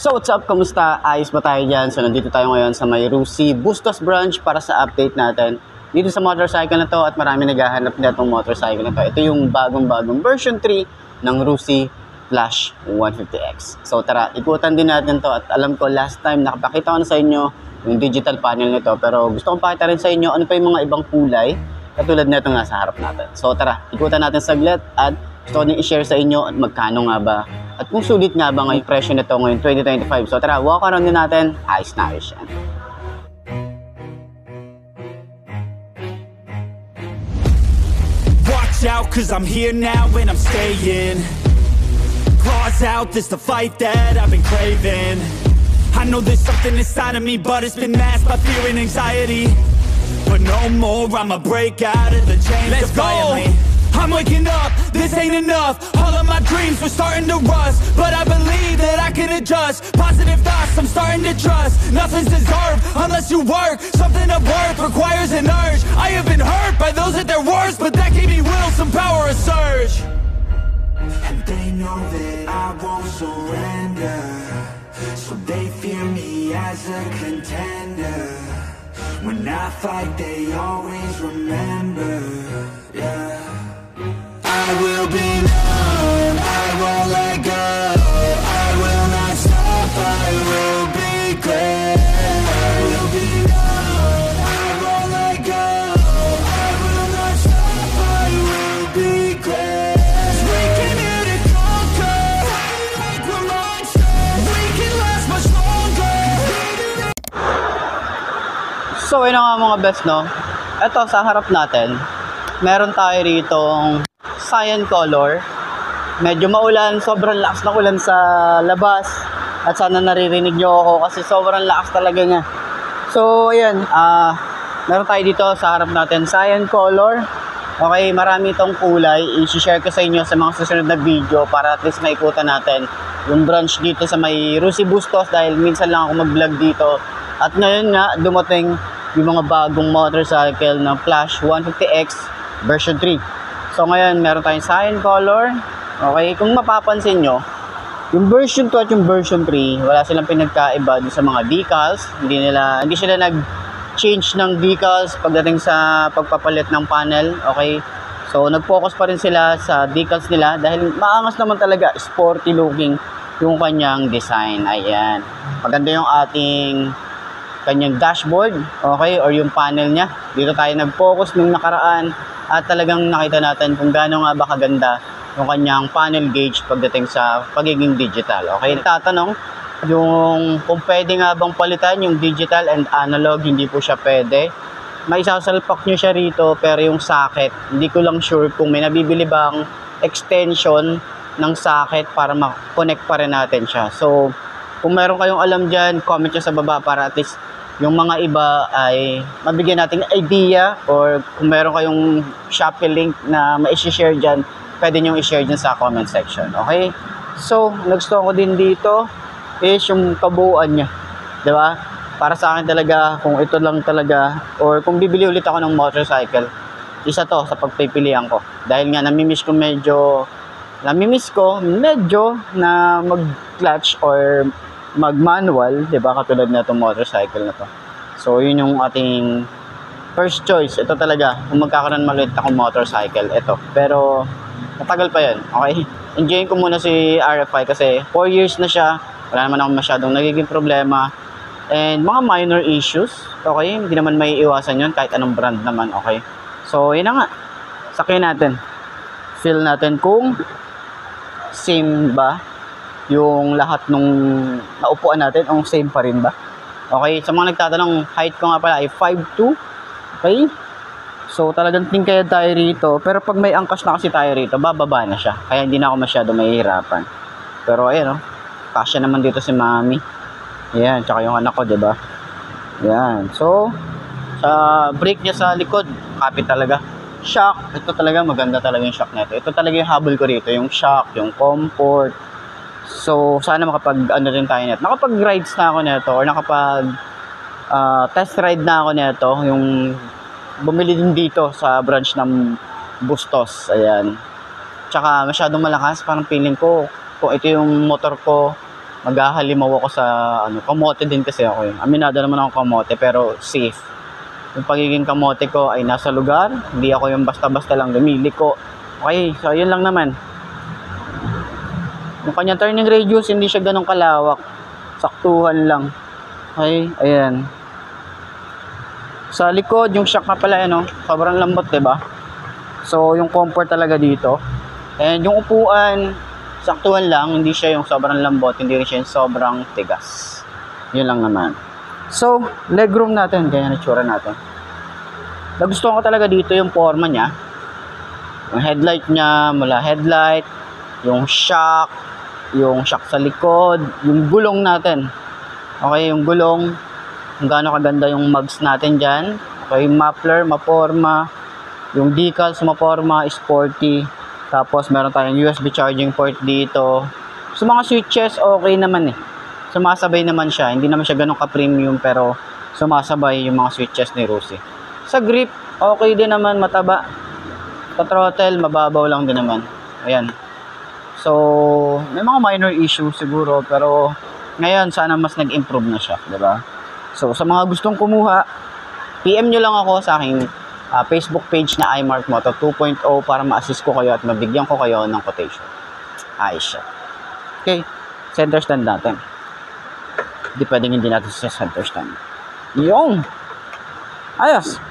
So what's up? Kamusta? Ayos ba tayo dyan? So nandito tayo ngayon sa may Rusi Bustos branch para sa update natin dito sa motorcycle na to, at marami naghahanap na itong motorcycle na to. Ito yung bagong version 3 ng Rusi Flash 150X. So tara, ikutan din natin to, at alam ko last time nakapakita ko na sa inyo yung digital panel nito, pero gusto kong pakita rin sa inyo ano pa yung mga ibang kulay katulad na itong nasa harap natin. So tara, ikutan natin saglit at gusto ko din i-share sa inyo at magkano nga ba at kung sulit nga ba ngayon presyo nito ngayon 2025. So tara, walk around din natin. Ayos na ayos yan. Watch out, cause I'm here now and I'm staying. Claws out, this the fight that I've been craving. I know there's something inside of me, but it's been masked by fear and anxiety. But no more, I'ma break out of the chains. Let's go! I'm waking up, this ain't enough. All of my dreams were starting to rust, but I believe that I can adjust. Positive thoughts, I'm starting to trust. Nothing's deserved unless you work. Something of worth requires an urge. I have been hurt by those at their worst, but that gave me will, some power, a surge. And they know that I won't surrender, so they fear me as a contender. When I fight, they always remember, yeah. I will be known, I won't let go. I will not stop, I will be great. I will be known, I won't let go. I will not stop, I will be great. 'Cause we came here to conquer, like we're monsters. We can last much longer. So yun nga mga best, no? Ito sa harap natin, meron tayo ritong cyan color. Medyo maulan, sobrang lakas ng ulan sa labas, at sana naririnig nyo ako kasi sobrang lakas talaga niya. So ayan, meron tayo dito sa harap natin cyan color. Okay, marami itong kulay. I-share ko sa inyo sa mga susunod na video para at least maikutan natin yung branch dito sa may Rusi Bustos, dahil minsan lang ako mag-vlog dito. At ngayon nga dumating yung mga bagong motorcycle ng Flash 150X version 3. So ngayon meron tayong cyan color. Okay, kung mapapansin nyo, yung version 2 at yung version 3, wala silang pinagkaiba sa mga decals. Hindi sila nag-change ng decals pagdating sa pagpapalit ng panel. Okay, so nag-focus pa rin sila sa decals nila dahil maangas naman talaga, sporty looking yung kanyang design. Ayan, maganda yung ating kanyang dashboard, okay, or yung panel niya. Dito tayo nag-focus nung nakaraan, at talagang nakita natin kung gaano nga ba kaganda yung kanyang panel gauge pagdating sa pagiging digital. Okay, tatanong yung kung pwede nga bang palitan yung digital and analog. Hindi po siya pwede. May isasalpak nyo siya rito, pero yung socket, hindi ko lang sure kung may nabibili bang extension ng socket para ma-connect pa rin natin siya. So kung meron kayong alam dyan, comment nyo sa baba para at least yung mga iba ay mabigyan natin idea, or kung meron kayong Shopee link na ma-share dyan, pwede nyo i-share dyan sa comment section. Okay? So, nagustuhan ko din dito is yung kabuuan niya. Diba? Para sa akin talaga, kung ito lang talaga, or kung bibili ulit ako ng motorcycle, isa to sa pagpipilian ko. Dahil nga namimiss ko medyo na mag-clutch or mag-manual, diba? Katulad na itong motorcycle na to. So, yun yung ating first choice. Ito talaga, kung magkakaroon maliit akong motorcycle, ito. Pero, matagal pa yun. Okay? Enjoyin ko muna si RFI kasi 4 years na siya. Wala naman akong masyadong nagiging problema. And mga minor issues. Okay? Hindi naman may iwasan yun kahit anong brand naman. Okay? So, yun na nga. Sakyan natin. Feel natin kung same ba yung lahat nung naupuan natin, o same pa rin ba? Okay, sa mga nagtatanong, height ko nga pala ay 5'2". Okay, so talagang tingkayad tayo rito, pero pag may angkas na kasi tayo rito, bababa na siya, kaya hindi na ako masyado mahihirapan. Pero ayan, kasya naman dito si mami. Ayan, tsaka yung anak ko, diba? Ayan, so sa brake niya sa likod, kapit talaga. Shock, ito talaga maganda talaga yung shock nito. Ito talaga yung habol ko rito, yung shock, yung comfort. So, sana makapag-ano rin tayo nito. Nakapag-rides na ako nito, or test ride na ako nito. Yung bumili din dito sa branch ng Bustos. Ayan. Tsaka masyadong malakas. Parang feeling ko, kung ito yung motor ko maghahalimaw ako sa kamote din kasi ako yun. Aminado naman ako kamote pero safe. Yung pagiging kamote ko ay nasa lugar, hindi ako yung basta-basta lang lumiliko. Okay, so yun lang naman. Yung kanyang turning radius, hindi siya ganun kalawak. Saktuhan lang. Okay, ayan. Sa likod, yung shock na pala, sobrang lambot, diba? So, yung comfort talaga dito. And yung upuan, saktuhan lang, hindi siya yung sobrang lambot, hindi rin siya yung sobrang tigas. Yun lang naman. So, legroom natin, ganyan ang tsura natin. Nagustuhan ko talaga dito yung forma niya. Yung headlight niya, mula headlight, yung shock sa likod, yung gulong natin. Okay, yung gulong, kung gaano kaganda yung mugs natin dyan. Okay, yung muffler, maporma. Yung decals, maporma, sporty. Tapos, meron tayong USB charging port dito. Sa mga switches, okay naman eh. Sumasabay naman siya. Hindi naman siya ganun ka-premium, pero sumasabay yung mga switches ni Rusi. Sa grip, okay din naman, mataba. Sa throttle, mababaw lang din naman. Ayan. So, may mga minor issues siguro, pero ngayon, sana mas nag-improve na siya, diba? So, sa mga gustong kumuha, PM nyo lang ako sa aking Facebook page na iMark Moto 2.0 para ma-assist ko kayo at mabigyan ko kayo ng quotation. Ayos siya. Okay, center stand natin. Hindi pwedeng hindi natin sa center stand. Yung! Ayos!